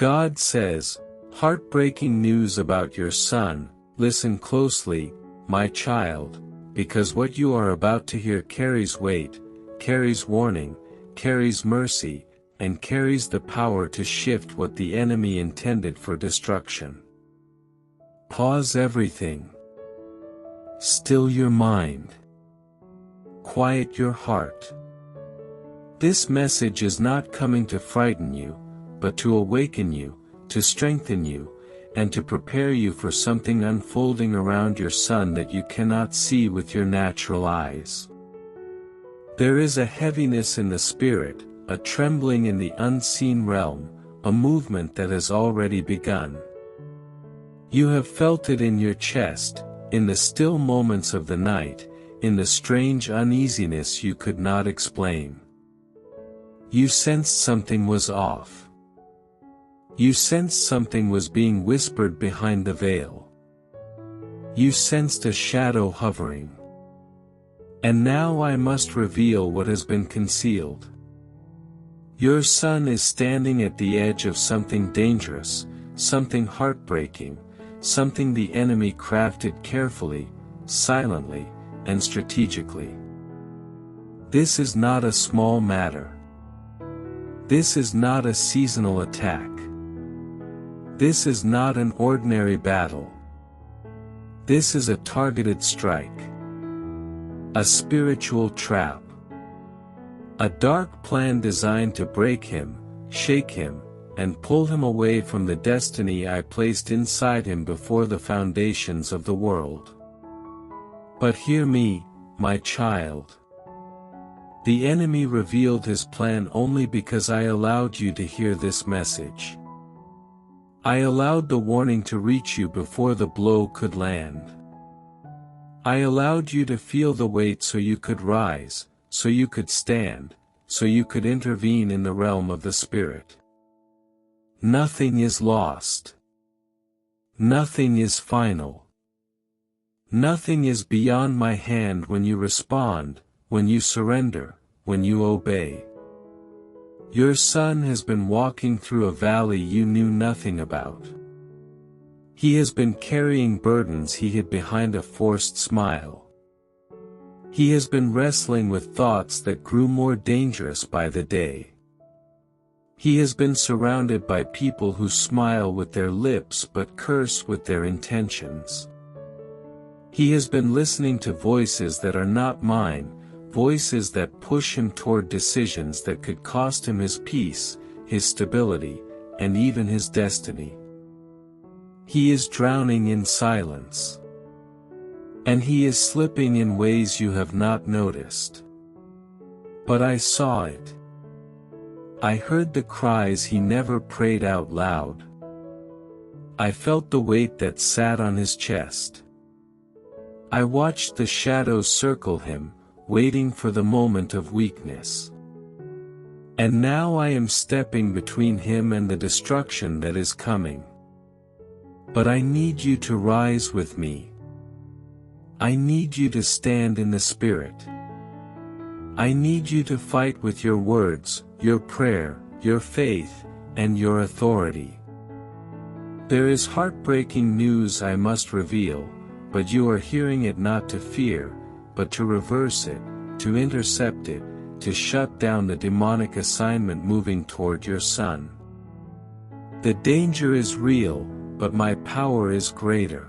God says, heartbreaking news about your son. Listen closely, my child, because what you are about to hear carries weight, carries warning, carries mercy, and carries the power to shift what the enemy intended for destruction. Pause everything. Still your mind. Quiet your heart. This message is not coming to frighten you, but to awaken you, to strengthen you, and to prepare you for something unfolding around your son that you cannot see with your natural eyes. There is a heaviness in the spirit, a trembling in the unseen realm, a movement that has already begun. You have felt it in your chest, in the still moments of the night, in the strange uneasiness you could not explain. You sensed something was off. You sensed something was being whispered behind the veil. You sensed a shadow hovering. And now I must reveal what has been concealed. Your son is standing at the edge of something dangerous, something heartbreaking, something the enemy crafted carefully, silently, and strategically. This is not a small matter. This is not a seasonal attack. This is not an ordinary battle. This is a targeted strike. A spiritual trap. A dark plan designed to break him, shake him, and pull him away from the destiny I placed inside him before the foundations of the world. But hear me, my child. The enemy revealed his plan only because I allowed you to hear this message. I allowed the warning to reach you before the blow could land. I allowed you to feel the weight so you could rise, so you could stand, so you could intervene in the realm of the Spirit. Nothing is lost. Nothing is final. Nothing is beyond my hand when you respond, when you surrender, when you obey. Your son has been walking through a valley you knew nothing about. He has been carrying burdens he hid behind a forced smile. He has been wrestling with thoughts that grew more dangerous by the day. He has been surrounded by people who smile with their lips but curse with their intentions. He has been listening to voices that are not mine, voices that push him toward decisions that could cost him his peace, his stability, and even his destiny. He is drowning in silence. And he is slipping in ways you have not noticed. But I saw it. I heard the cries he never prayed out loud. I felt the weight that sat on his chest. I watched the shadows circle him, waiting for the moment of weakness. And now I am stepping between him and the destruction that is coming. But I need you to rise with me. I need you to stand in the Spirit. I need you to fight with your words, your prayer, your faith, and your authority. There is heartbreaking news I must reveal, but you are hearing it not to fear, but to reverse it, to intercept it, to shut down the demonic assignment moving toward your son. The danger is real, but my power is greater.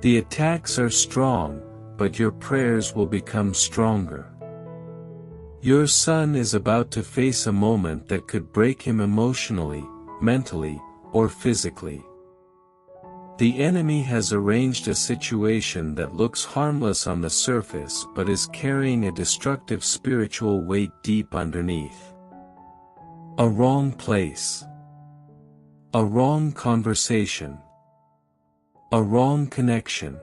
The attacks are strong, but your prayers will become stronger. Your son is about to face a moment that could break him emotionally, mentally, or physically. The enemy has arranged a situation that looks harmless on the surface but is carrying a destructive spiritual weight deep underneath. A wrong place. A wrong conversation. A wrong connection.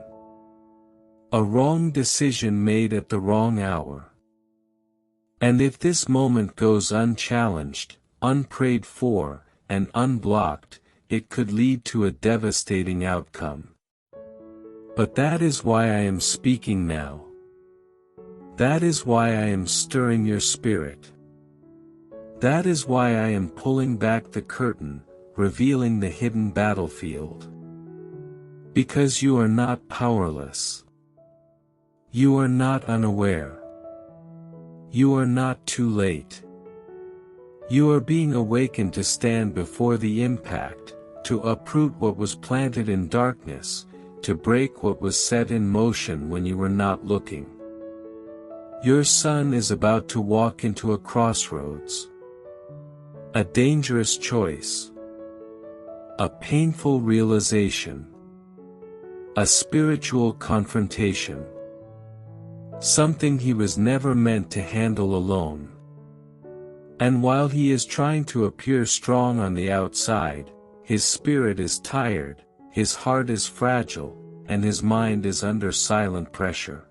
A wrong decision made at the wrong hour. And if this moment goes unchallenged, unprayed for, and unblocked, it could lead to a devastating outcome. But that is why I am speaking now. That is why I am stirring your spirit. That is why I am pulling back the curtain, revealing the hidden battlefield. Because you are not powerless. You are not unaware. You are not too late. You are being awakened to stand before the impact, to uproot what was planted in darkness, to break what was set in motion when you were not looking. Your son is about to walk into a crossroads. A dangerous choice. A painful realization. A spiritual confrontation. Something he was never meant to handle alone. And while he is trying to appear strong on the outside, his spirit is tired, his heart is fragile, and his mind is under silent pressure.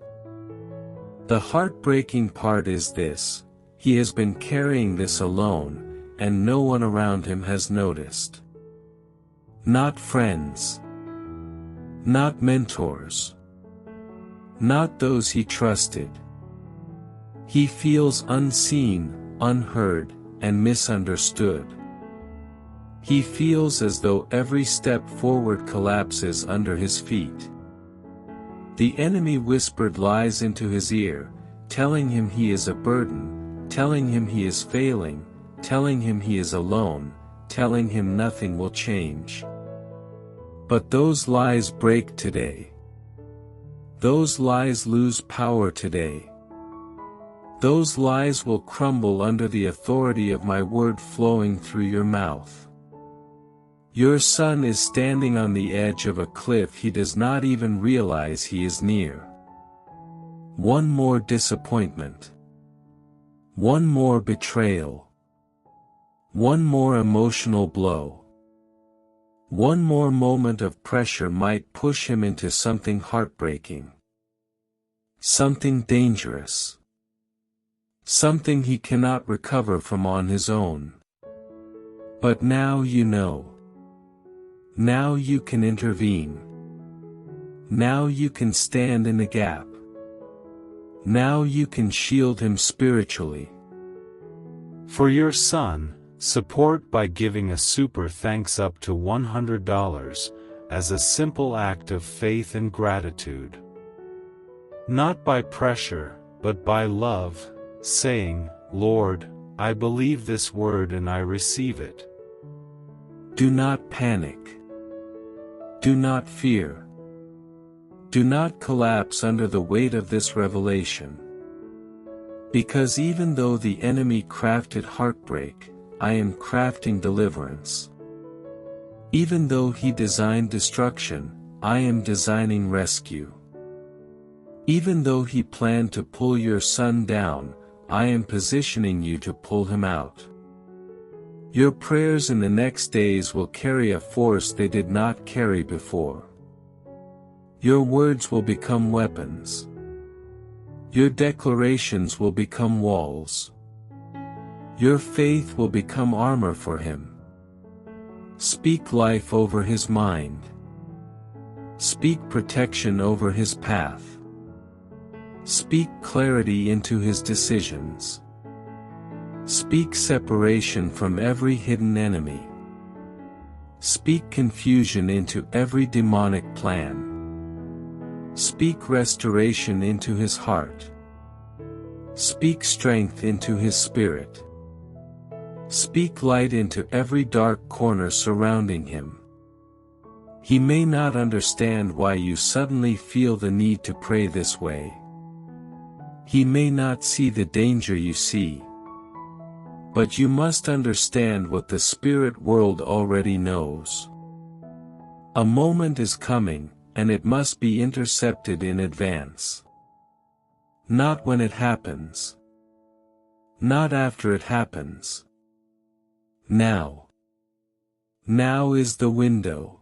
The heartbreaking part is this: he has been carrying this alone, and no one around him has noticed. Not friends. Not mentors. Not those he trusted. He feels unseen, unheard, and misunderstood. He feels as though every step forward collapses under his feet. The enemy whispered lies into his ear, telling him he is a burden, telling him he is failing, telling him he is alone, telling him nothing will change. But those lies break today. Those lies lose power today. Those lies will crumble under the authority of my word flowing through your mouth. Your son is standing on the edge of a cliff he does not even realize he is near. One more disappointment. One more betrayal. One more emotional blow. One more moment of pressure might push him into something heartbreaking. Something dangerous. Something he cannot recover from on his own. But now you know. Now you can intervene. Now you can stand in the gap. Now you can shield him spiritually. For your son, support by giving a super thanks up to $100 as a simple act of faith and gratitude. Not by pressure, but by love, saying, Lord, I believe this word and I receive it. Do not panic. Do not fear. Do not collapse under the weight of this revelation. Because even though the enemy crafted heartbreak, I am crafting deliverance. Even though he designed destruction, I am designing rescue. Even though he planned to pull your son down, I am positioning you to pull him out. Your prayers in the next days will carry a force they did not carry before. Your words will become weapons. Your declarations will become walls. Your faith will become armor for him. Speak life over his mind. Speak protection over his path. Speak clarity into his decisions. Speak separation from every hidden enemy. Speak confusion into every demonic plan. Speak restoration into his heart. Speak strength into his spirit. Speak light into every dark corner surrounding him. He may not understand why you suddenly feel the need to pray this way. He may not see the danger you see. But you must understand what the spirit world already knows. A moment is coming, and it must be intercepted in advance. Not when it happens. Not after it happens. Now. Now is the window.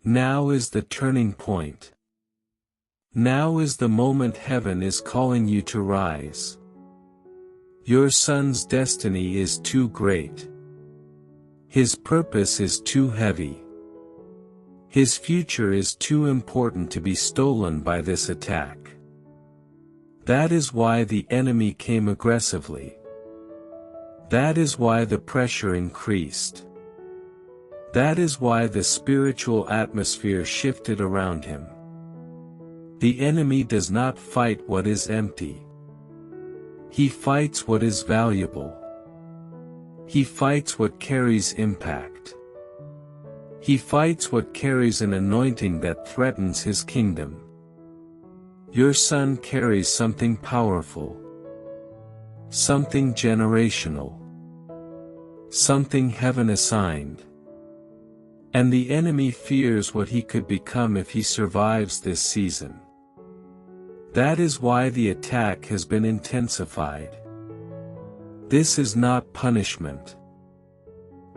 Now is the turning point. Now is the moment heaven is calling you to rise. Your son's destiny is too great. His purpose is too heavy. His future is too important to be stolen by this attack. That is why the enemy came aggressively. That is why the pressure increased. That is why the spiritual atmosphere shifted around him. The enemy does not fight what is empty. He fights what is valuable. He fights what carries impact. He fights what carries an anointing that threatens his kingdom. Your son carries something powerful. Something generational. Something heaven assigned. And the enemy fears what he could become if he survives this season. That is why the attack has been intensified. This is not punishment.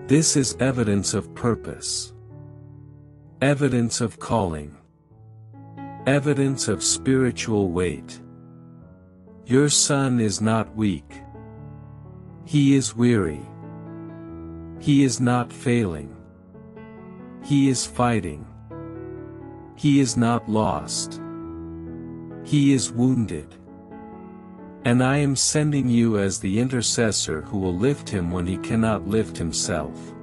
This is evidence of purpose. Evidence of calling. Evidence of spiritual weight. Your son is not weak. He is weary. He is not failing. He is fighting. He is not lost. He is wounded. And I am sending you as the intercessor who will lift him when he cannot lift himself.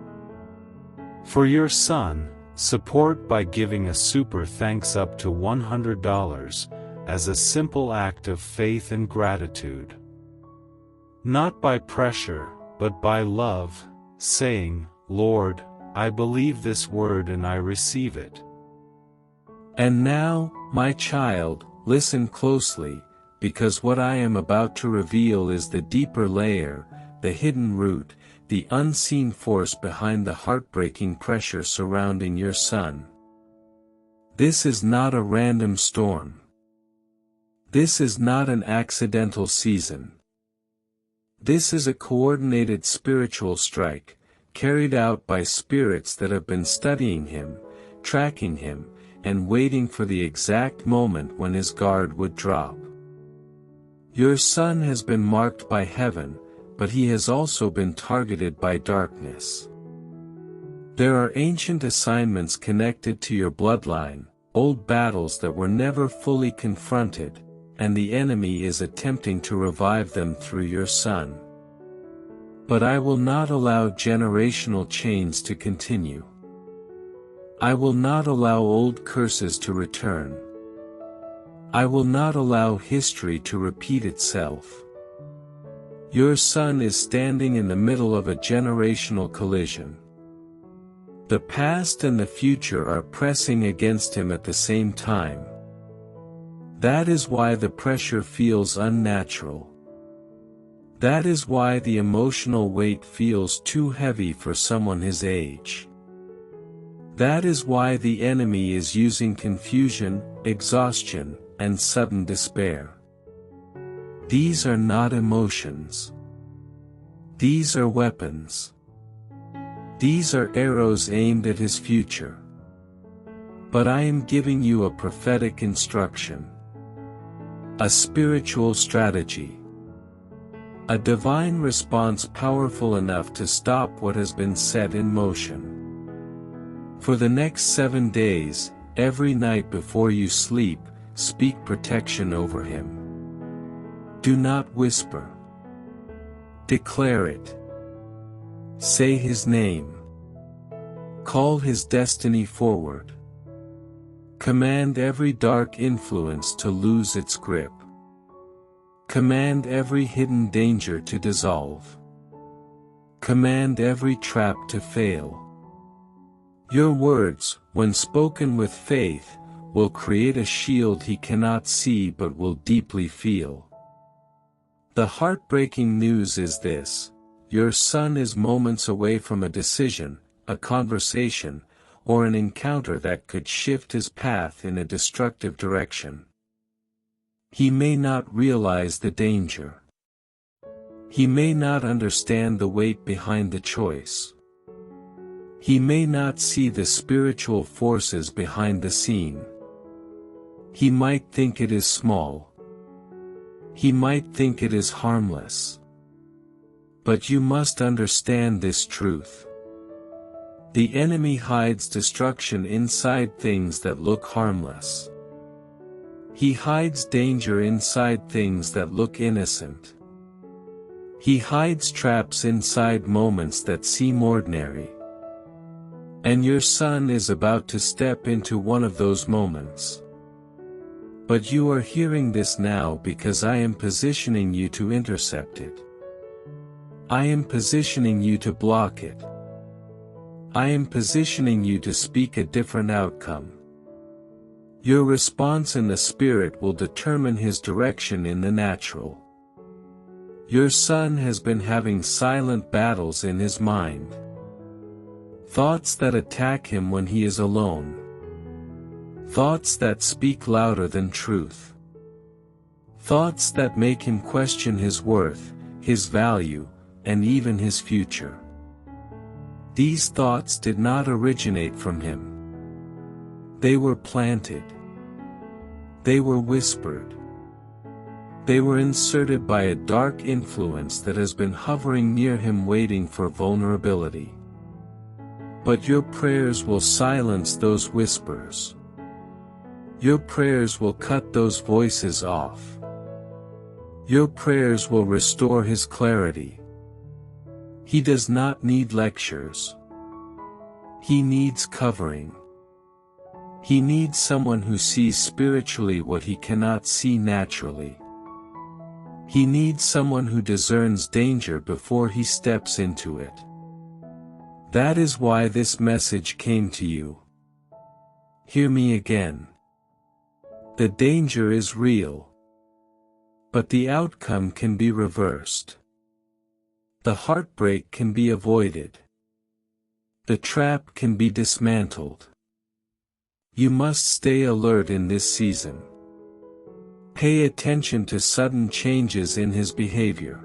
For your son, support by giving a super thanks up to $100 as a simple act of faith and gratitude. Not by pressure, but by love, saying, Lord, I believe this word and I receive it. And now, my child, listen closely, because what I am about to reveal is the deeper layer, the hidden root, the unseen force behind the heartbreaking pressure surrounding your son. This is not a random storm. This is not an accidental season. This is a coordinated spiritual strike, carried out by spirits that have been studying him, tracking him, and waiting for the exact moment when his guard would drop. Your son has been marked by heaven, but he has also been targeted by darkness. There are ancient assignments connected to your bloodline, old battles that were never fully confronted, and the enemy is attempting to revive them through your son. But I will not allow generational chains to continue. I will not allow old curses to return. I will not allow history to repeat itself. Your son is standing in the middle of a generational collision. The past and the future are pressing against him at the same time. That is why the pressure feels unnatural. That is why the emotional weight feels too heavy for someone his age. That is why the enemy is using confusion, exhaustion, and sudden despair. These are not emotions. These are weapons. These are arrows aimed at his future. But I am giving you a prophetic instruction. A spiritual strategy. A divine response powerful enough to stop what has been set in motion. For the next 7 days, every night before you sleep, speak protection over him. Do not whisper. Declare it. Say his name. Call his destiny forward. Command every dark influence to lose its grip. Command every hidden danger to dissolve. Command every trap to fail. Your words, when spoken with faith, will create a shield he cannot see but will deeply feel. The heartbreaking news is this: your son is moments away from a decision, a conversation, or an encounter that could shift his path in a destructive direction. He may not realize the danger. He may not understand the weight behind the choice. He may not see the spiritual forces behind the scene. He might think it is small. He might think it is harmless. But you must understand this truth. The enemy hides destruction inside things that look harmless. He hides danger inside things that look innocent. He hides traps inside moments that seem ordinary. And your son is about to step into one of those moments. But you are hearing this now because I am positioning you to intercept it. I am positioning you to block it. I am positioning you to speak a different outcome. Your response in the spirit will determine his direction in the natural. Your son has been having silent battles in his mind. Thoughts that attack him when he is alone. Thoughts that speak louder than truth. Thoughts that make him question his worth, his value, and even his future. These thoughts did not originate from him. They were planted. They were whispered. They were inserted by a dark influence that has been hovering near him waiting for vulnerability. But your prayers will silence those whispers. Your prayers will cut those voices off. Your prayers will restore his clarity. He does not need lectures. He needs covering. He needs someone who sees spiritually what he cannot see naturally. He needs someone who discerns danger before he steps into it. That is why this message came to you. Hear me again. The danger is real. But the outcome can be reversed. The heartbreak can be avoided. The trap can be dismantled. You must stay alert in this season. Pay attention to sudden changes in his behavior.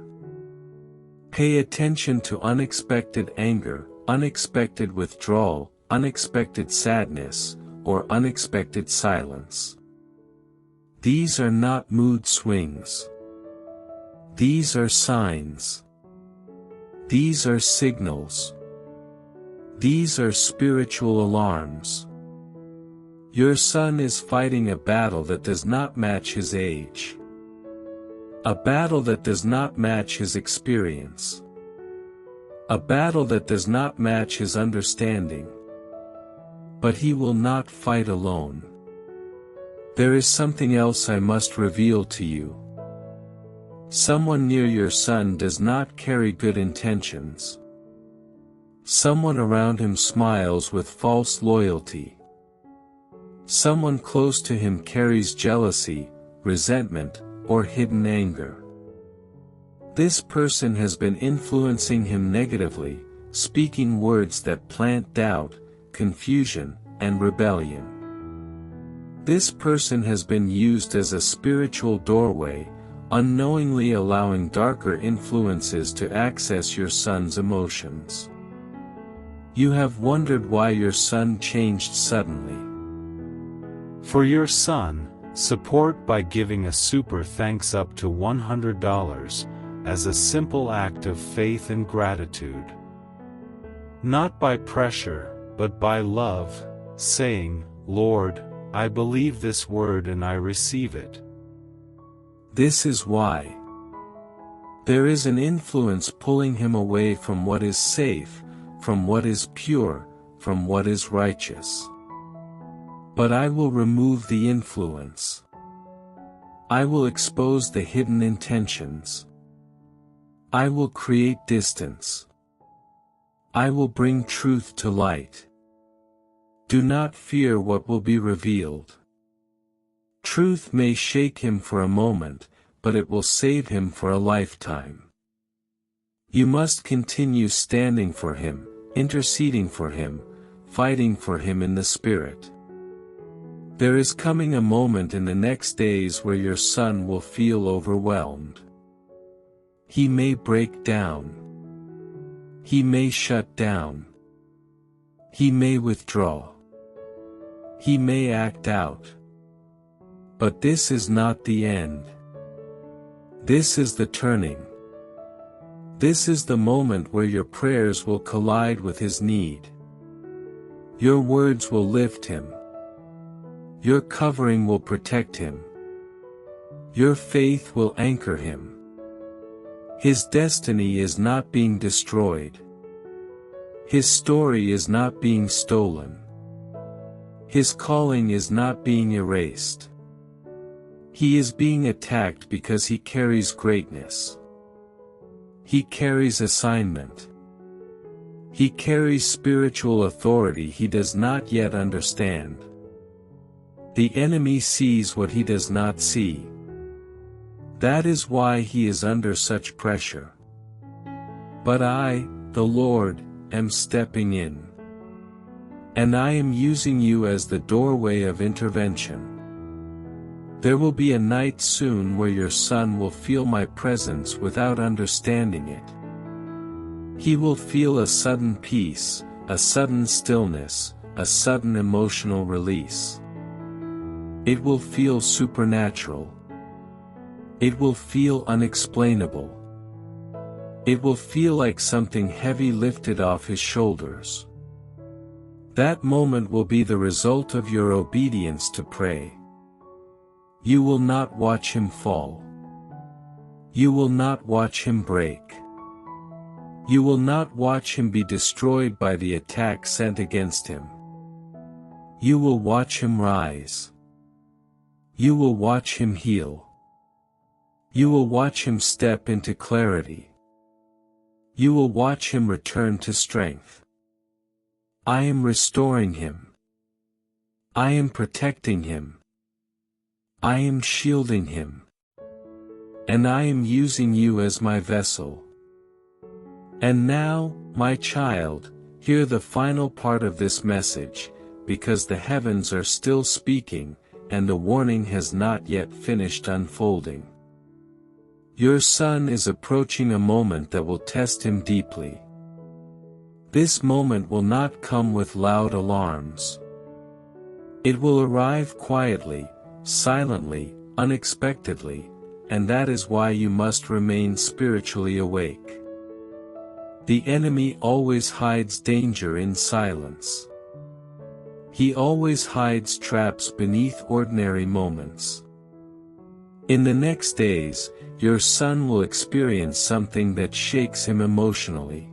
Pay attention to unexpected anger, unexpected withdrawal, unexpected sadness, or unexpected silence. These are not mood swings. These are signs. These are signals. These are spiritual alarms. Your son is fighting a battle that does not match his age. A battle that does not match his experience. A battle that does not match his understanding. But he will not fight alone. There is something else I must reveal to you. Someone near your son does not carry good intentions. Someone around him smiles with false loyalty. Someone close to him carries jealousy, resentment, or hidden anger. This person has been influencing him negatively, speaking words that plant doubt, confusion, and rebellion. This person has been used as a spiritual doorway, unknowingly allowing darker influences to access your son's emotions. You have wondered why your son changed suddenly. For your son, support by giving a super thanks up to $100 as a simple act of faith and gratitude. Not by pressure, but by love, saying, Lord, I believe this word and I receive it. This is why. There is an influence pulling him away from what is safe, from what is pure, from what is righteous. But I will remove the influence. I will expose the hidden intentions. I will create distance. I will bring truth to light. Do not fear what will be revealed. Truth may shake him for a moment, but it will save him for a lifetime. You must continue standing for him, interceding for him, fighting for him in the Spirit. There is coming a moment in the next days where your son will feel overwhelmed. He may break down. He may shut down. He may withdraw. He may act out. But this is not the end. This is the turning. This is the moment where your prayers will collide with his need. Your words will lift him. Your covering will protect him. Your faith will anchor him. His destiny is not being destroyed. His story is not being stolen. His calling is not being erased. He is being attacked because he carries greatness. He carries assignment. He carries spiritual authority he does not yet understand. The enemy sees what he does not see. That is why he is under such pressure. But I, the Lord, am stepping in. And I am using you as the doorway of intervention. There will be a night soon where your son will feel my presence without understanding it. He will feel a sudden peace, a sudden stillness, a sudden emotional release. It will feel supernatural. It will feel unexplainable. It will feel like something heavy lifted off his shoulders. That moment will be the result of your obedience to pray. You will not watch him fall. You will not watch him break. You will not watch him be destroyed by the attack sent against him. You will watch him rise. You will watch him heal. You will watch him step into clarity. You will watch him return to strength. I am restoring him. I am protecting him. I am shielding him. And I am using you as my vessel. And now, my child, hear the final part of this message, because the heavens are still speaking, and the warning has not yet finished unfolding. Your son is approaching a moment that will test him deeply. This moment will not come with loud alarms. It will arrive quietly, silently, unexpectedly, and that is why you must remain spiritually awake. The enemy always hides danger in silence. He always hides traps beneath ordinary moments. In the next days, your son will experience something that shakes him emotionally.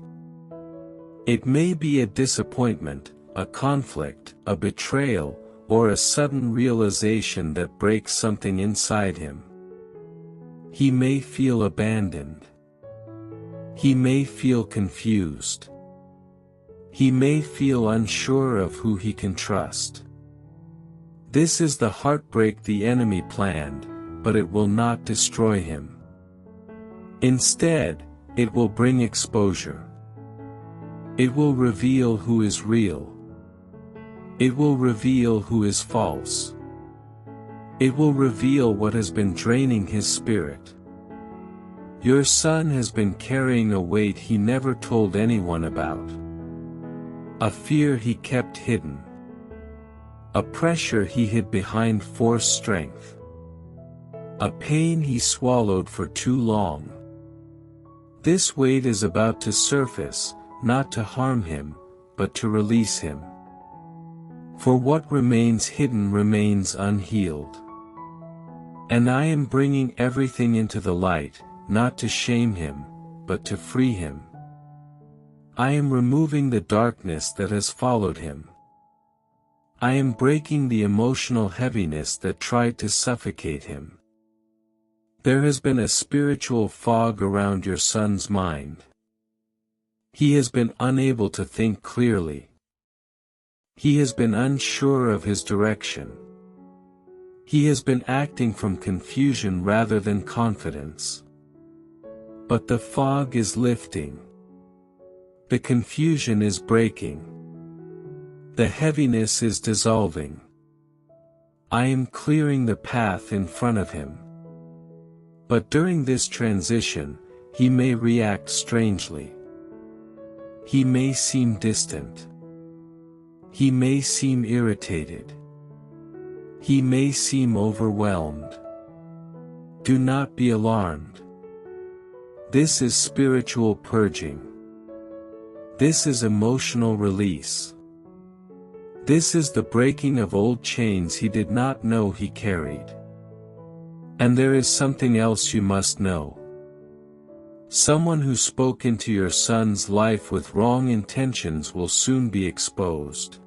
It may be a disappointment, a conflict, a betrayal, or a sudden realization that breaks something inside him. He may feel abandoned. He may feel confused. He may feel unsure of who he can trust. This is the heartbreak the enemy planned, but it will not destroy him. Instead, it will bring exposure. It will reveal who is real. It will reveal who is false. It will reveal what has been draining his spirit. Your son has been carrying a weight he never told anyone about. A fear he kept hidden. A pressure he hid behind forced strength. A pain he swallowed for too long. This weight is about to surface, not to harm him, but to release him. For what remains hidden remains unhealed. And I am bringing everything into the light, not to shame him, but to free him. I am removing the darkness that has followed him. I am breaking the emotional heaviness that tried to suffocate him. There has been a spiritual fog around your son's mind. He has been unable to think clearly. He has been unsure of his direction. He has been acting from confusion rather than confidence. But the fog is lifting. The confusion is breaking. The heaviness is dissolving. I am clearing the path in front of him. But during this transition, he may react strangely. He may seem distant. He may seem irritated. He may seem overwhelmed. Do not be alarmed. This is spiritual purging. This is emotional release. This is the breaking of old chains he did not know he carried. And there is something else you must know. Someone who spoke into your son's life with wrong intentions will soon be exposed.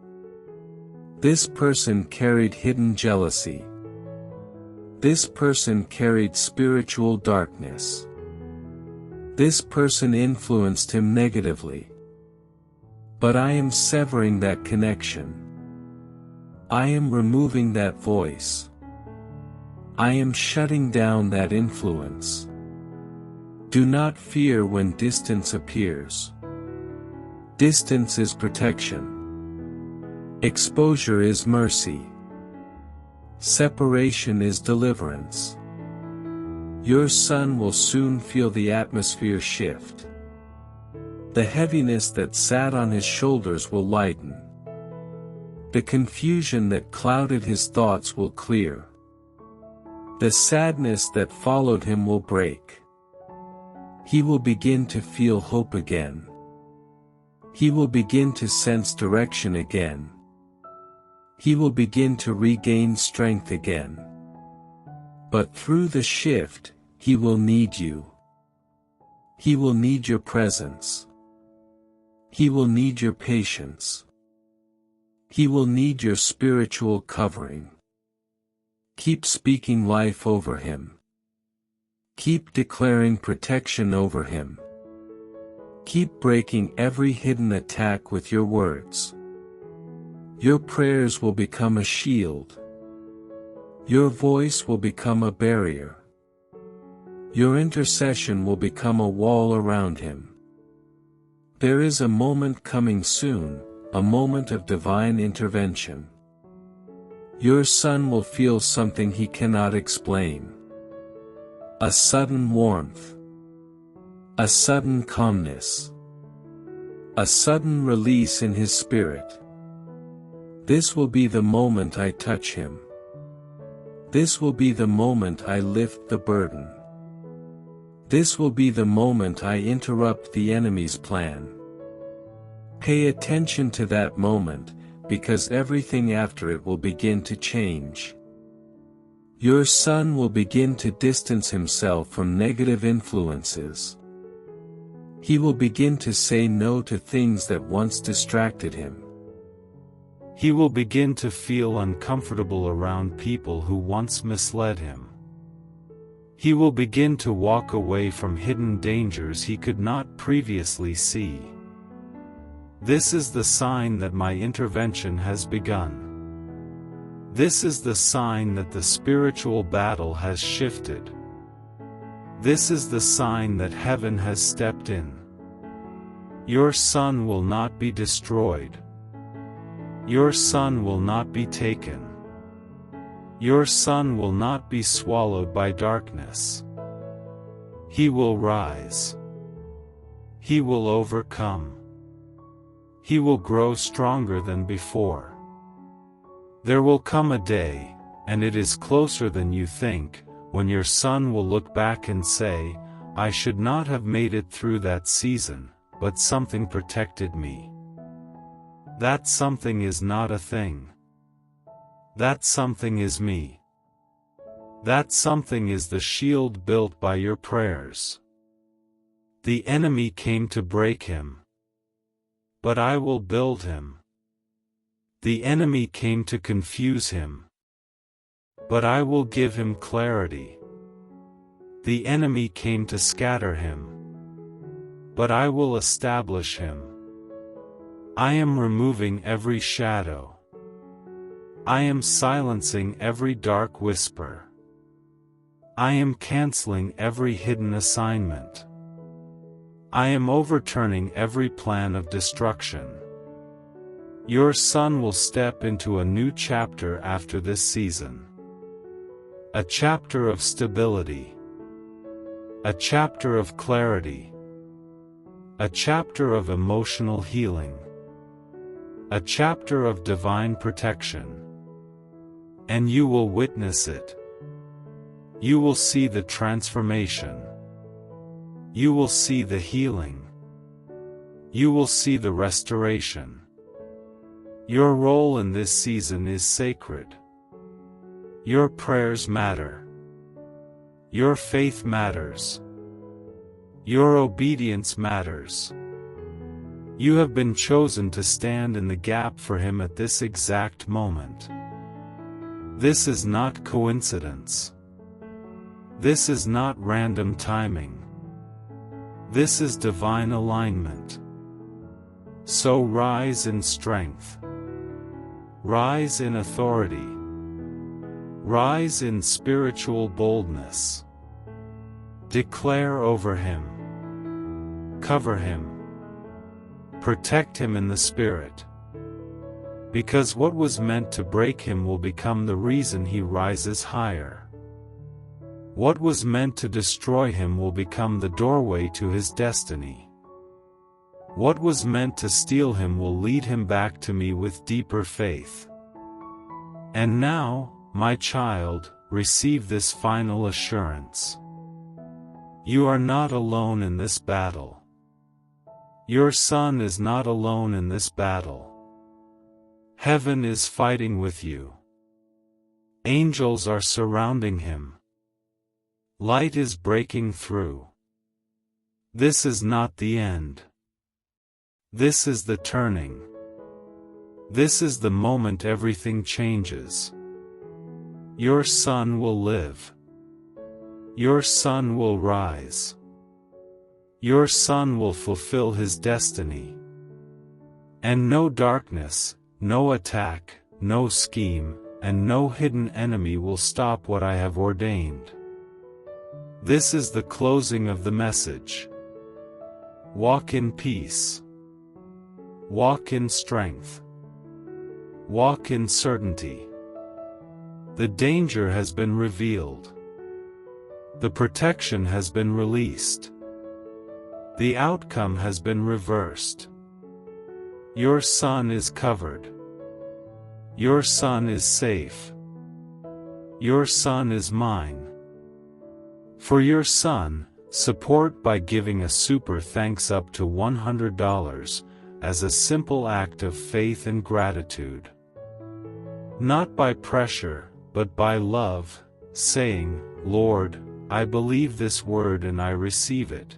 This person carried hidden jealousy. This person carried spiritual darkness. This person influenced him negatively. But I am severing that connection. I am removing that voice. I am shutting down that influence. Do not fear when distance appears. Distance is protection. Exposure is mercy. Separation is deliverance. Your son will soon feel the atmosphere shift. The heaviness that sat on his shoulders will lighten. The confusion that clouded his thoughts will clear. The sadness that followed him will break. He will begin to feel hope again. He will begin to sense direction again. He will begin to regain strength again. But through the shift, he will need you. He will need your presence. He will need your patience. He will need your spiritual covering. Keep speaking life over him. Keep declaring protection over him. Keep breaking every hidden attack with your words. Your prayers will become a shield. Your voice will become a barrier. Your intercession will become a wall around him. There is a moment coming soon, a moment of divine intervention. Your son will feel something he cannot explain. A sudden warmth. A sudden calmness. A sudden release in his spirit. This will be the moment I touch him. This will be the moment I lift the burden. This will be the moment I interrupt the enemy's plan. Pay attention to that moment, because everything after it will begin to change. Your son will begin to distance himself from negative influences. He will begin to say no to things that once distracted him. He will begin to feel uncomfortable around people who once misled him. He will begin to walk away from hidden dangers he could not previously see. This is the sign that my intervention has begun. This is the sign that the spiritual battle has shifted. This is the sign that heaven has stepped in. Your son will not be destroyed. Your son will not be taken. Your son will not be swallowed by darkness. He will rise. He will overcome. He will grow stronger than before. There will come a day, and it is closer than you think, when your son will look back and say, I should not have made it through that season, but something protected me. That something is not a thing. That something is me. That something is the shield built by your prayers. The enemy came to break him. But I will build him. The enemy came to confuse him. But I will give him clarity. The enemy came to scatter him. But I will establish him. I am removing every shadow. I am silencing every dark whisper. I am canceling every hidden assignment. I am overturning every plan of destruction. Your son will step into a new chapter after this season. A chapter of stability. A chapter of clarity. A chapter of emotional healing. A chapter of divine protection. And you will witness it. You will see the transformation. You will see the healing. You will see the restoration. Your role in this season is sacred. Your prayers matter. Your faith matters. Your obedience matters. You have been chosen to stand in the gap for him at this exact moment. This is not coincidence. This is not random timing. This is divine alignment. So rise in strength. Rise in authority. Rise in spiritual boldness. Declare over him. Cover him. Protect him in the Spirit. Because what was meant to break him will become the reason he rises higher. What was meant to destroy him will become the doorway to his destiny. What was meant to steal him will lead him back to me with deeper faith. And now, my child, receive this final assurance. You are not alone in this battle. Your son is not alone in this battle. Heaven is fighting with you. Angels are surrounding him. Light is breaking through. This is not the end. This is the turning. This is the moment everything changes. Your son will live. Your son will rise. Your son will fulfill his destiny. And no darkness, no attack, no scheme, and no hidden enemy will stop what I have ordained. This is the closing of the message. Walk in peace. Walk in strength. Walk in certainty. The danger has been revealed. The protection has been released. The outcome has been reversed. Your son is covered. Your son is safe. Your son is mine. For your son, support by giving a super thanks up to $100 as a simple act of faith and gratitude. Not by pressure, but by love, saying, Lord, I believe this word and I receive it.